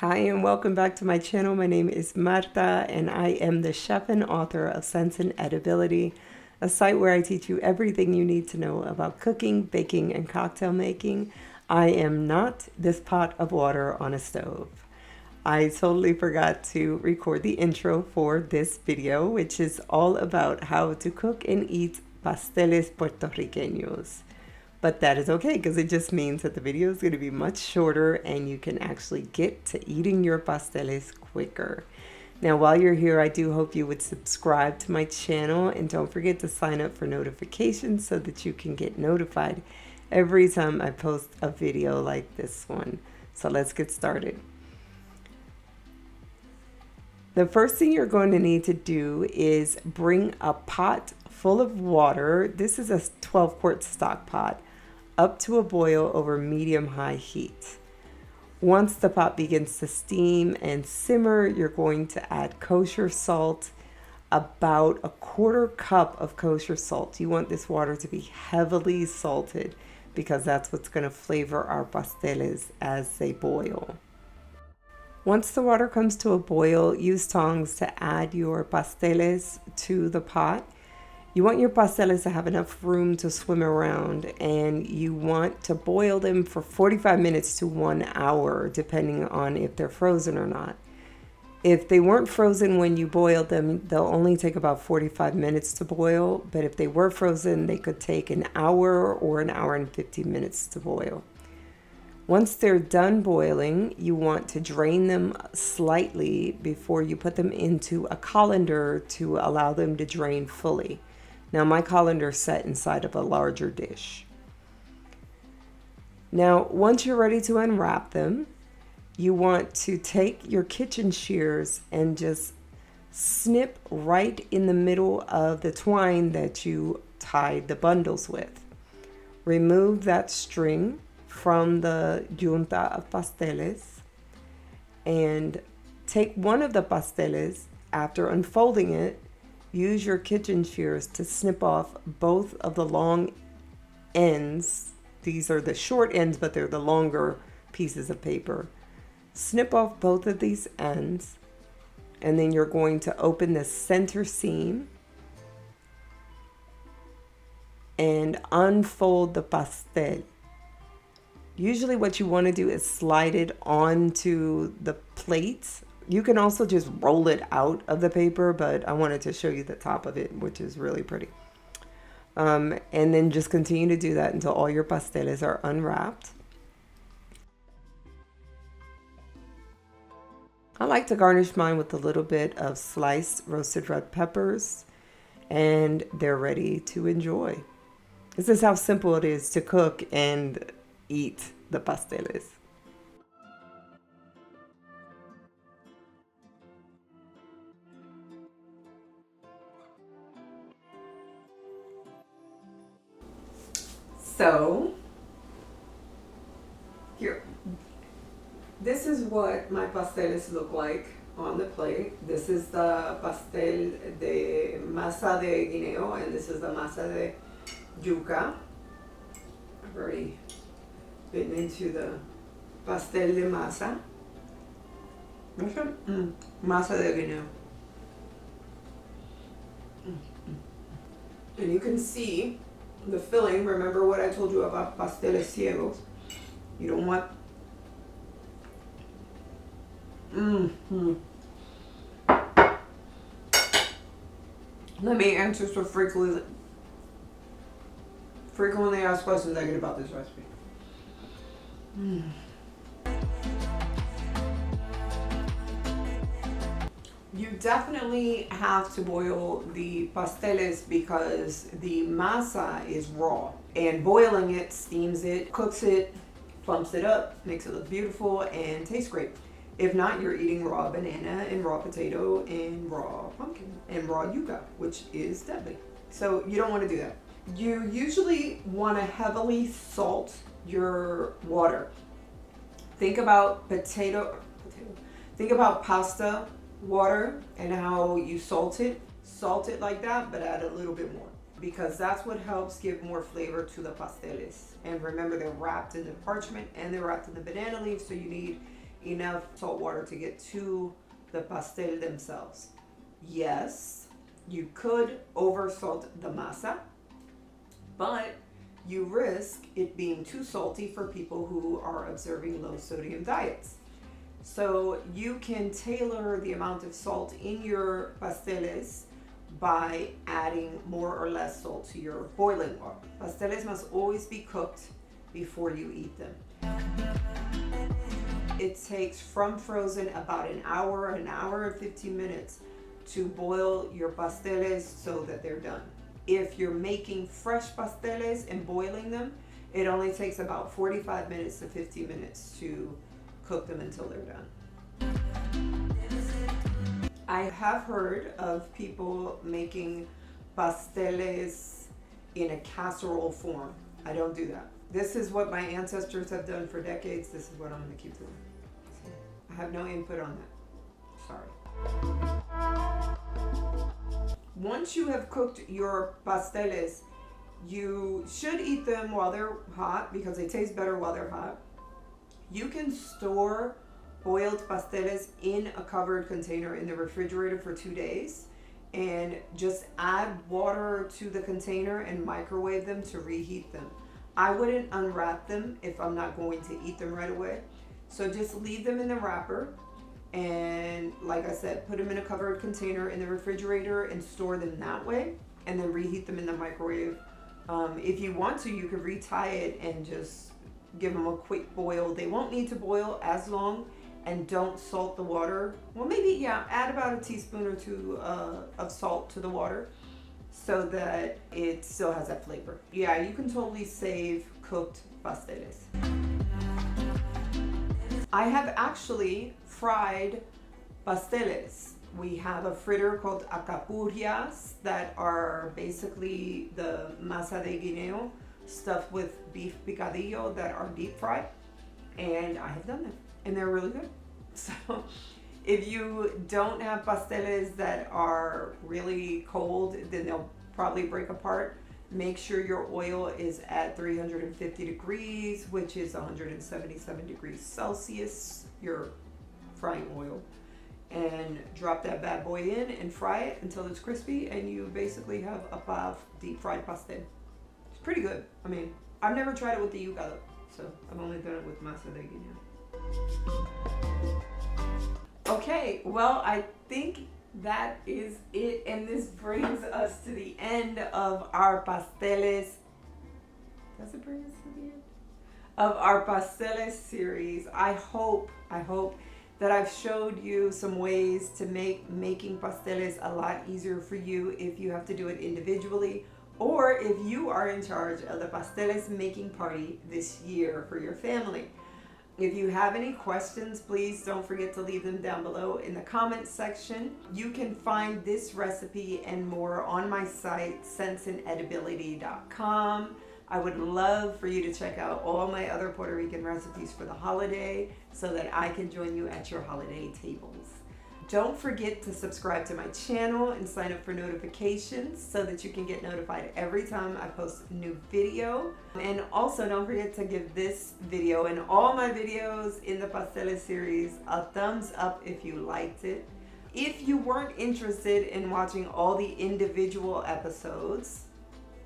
Hi and welcome back to my channel. My name is Marta and I am the chef and author of Sense and Edibility, a site where I teach you everything you need to know about cooking, baking, and cocktail making. I am not this pot of water on a stove. I totally forgot to record the intro for this video, which is all about how to cook and eat pasteles puertorriqueños. But that is okay because it just means that the video is going to be much shorter and you can actually get to eating your pasteles quicker. Now, while you're here, I do hope you would subscribe to my channel and don't forget to sign up for notifications so that you can get notified every time I post a video like this one. So let's get started. The first thing you're going to need to do is bring a pot full of water. This is a 12-quart stock pot, up to a boil over medium-high heat. Once the pot begins to steam and simmer, you're going to add kosher salt, about a 1/4 cup of kosher salt. You want this water to be heavily salted because that's what's going to flavor our pasteles as they boil. Once the water comes to a boil, use tongs to add your pasteles to the pot. You want your pasteles to have enough room to swim around, and you want to boil them for 45 minutes to 1 hour, depending on if they're frozen or not. If they weren't frozen when you boiled them, they'll only take about 45 minutes to boil, but if they were frozen, they could take an hour or an hour and 15 minutes to boil. Once they're done boiling, you want to drain them slightly before you put them into a colander to allow them to drain fully. Now my colander is set inside of a larger dish. Now, once you're ready to unwrap them, you want to take your kitchen shears and just snip right in the middle of the twine that you tied the bundles with. Remove that string from the yunta of pasteles and take one of the pasteles. After unfolding it, use your kitchen shears to snip off both of the long ends. These are the short ends, but they're the longer pieces of paper. Snip off both of these ends, and then you're going to open the center seam and unfold the pastel. Usually what you want to do is slide it onto the plate. You can also just roll it out of the paper, but I wanted to show you the top of it, which is really pretty. And then just continue to do that until all your pasteles are unwrapped. I like to garnish mine with a little bit of sliced roasted red peppers, and they're ready to enjoy. This is how simple it is to cook and eat the pasteles. So, here, this is what my pasteles look like on the plate. This is the pastel de masa de guineo, and this is the masa de yuca. I've already bitten into the pastel de masa. Which one? Masa de guineo. And you can see the filling. Remember what I told you about pasteles ciegos. You don't want Let me answer some frequently asked questions I get about this recipe. You definitely have to boil the pasteles because the masa is raw, and boiling it steams it, cooks it, plumps it up, makes it look beautiful and tastes great. If not, you're eating raw banana and raw potato and raw pumpkin and raw yuca, which is deadly. So you don't want to do that. You usually want to heavily salt your water. Think about think about pasta water and how you salt it like that, but add a little bit more, because that's what helps give more flavor to the pasteles. And remember, they're wrapped in the parchment and they're wrapped in the banana leaf, so you need enough salt water to get to the pastel themselves. Yes, you could over salt the masa, but you risk it being too salty for people who are observing low sodium diets. So you can tailor the amount of salt in your pasteles by adding more or less salt to your boiling water. Pasteles must always be cooked before you eat them. It takes from frozen about an hour and 15 minutes to boil your pasteles so that they're done. If you're making fresh pasteles and boiling them, it only takes about 45 minutes to 50 minutes to cook them until they're done. I have heard of people making pasteles in a casserole form. I don't do that. This is what my ancestors have done for decades. This is what I'm going to keep doing. So I have no input on that. Sorry. Once you have cooked your pasteles, you should eat them while they're hot because they taste better while they're hot. You can store boiled pasteles in a covered container in the refrigerator for 2 days and just add water to the container and microwave them to reheat them. I wouldn't unwrap them if I'm not going to eat them right away. So just leave them in the wrapper and, like I said, put them in a covered container in the refrigerator and store them that way, and then reheat them in the microwave. If you want to, you could retie it and just give them a quick boil. They won't need to boil as long, and don't salt the water. Well, maybe, add about a teaspoon or two of salt to the water so that it still has that flavor. Yeah, you can totally save cooked pasteles. I have actually fried pasteles. We have a fritter called acapurrias that are basically the masa de guineo stuffed with beef picadillo that are deep fried, and I have done them and they're really good. So if you don't have pasteles that are really cold, then they'll probably break apart. Make sure your oil is at 350 degrees, which is 177 degrees Celsius, your frying oil, and drop that bad boy in and fry it until it's crispy, and you basically have a puff deep fried pastel. It's pretty good. I mean, I've never tried it with the yuca though, so I've only done it with masa de guineo. Okay, well, I think that is it, and this brings us to the end of our pasteles. Does it bring us to the end of our pasteles series? I hope that I've showed you some ways to make making pasteles a lot easier for you if you have to do it individually, or if you are in charge of the pasteles making party this year for your family. If you have any questions, please don't forget to leave them down below in the comments section. You can find this recipe and more on my site, senseandedibility.com. I would love for you to check out all my other Puerto Rican recipes for the holiday so that I can join you at your holiday tables. Don't forget to subscribe to my channel and sign up for notifications so that you can get notified every time I post a new video. And also don't forget to give this video and all my videos in the Pasteles series a thumbs up if you liked it. If you weren't interested in watching all the individual episodes,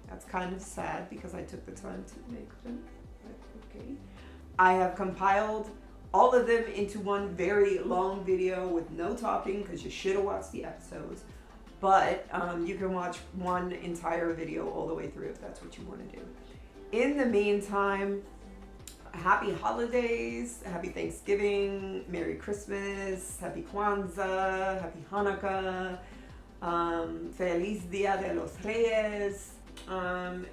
that's kind of sad because I took the time to make them, but okay. I have compiled all of them into one very long video with no talking, because you should have watched the episodes. But you can watch one entire video all the way through if that's what you want to do. In the meantime, happy holidays, happy Thanksgiving, Merry Christmas, happy Kwanzaa, happy Hanukkah, Feliz Dia de los Reyes. And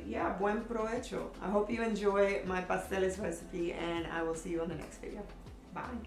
yeah, buen provecho. I hope you enjoy my pasteles recipe, and I will see you on the next video. Bye.